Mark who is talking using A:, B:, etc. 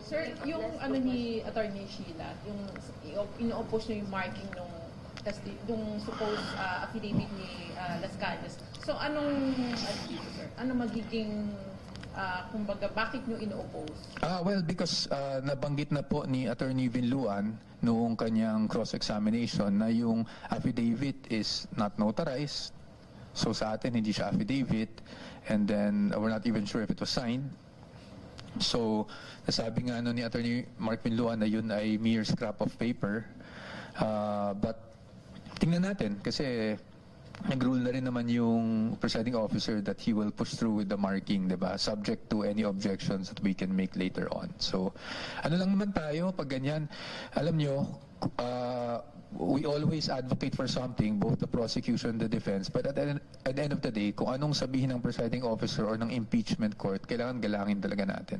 A: Sir, yung ano ni Attorney Sheila, yung ino-oppose niyo yung marking nung yung supposed affidavit ni Las Cañas. So anong sir? Ano magiging kumbaga bakit niyo ino-oppose?
B: Well, because nabanggit na po ni Attorney Vinluan noong kanyang cross-examination na yung affidavit is not notarized. So sa atin hindi siya affidavit, and then we're not even sure if it was signed. So nasabi nga ni Attorney Mark Vinluan na yun ay mere scrap of paper. But tingnan natin kasi nag-rule na rin naman yung presiding officer that he will push through with the marking, diba? Subject to any objections that we can make later on. So, ano lang naman tayo pag ganyan. Alam nyo, we always advocate for something, both the prosecution and the defense, but at the end of the day, kung anong sabihin ng presiding officer or ng impeachment court, kailangan galangin talaga natin.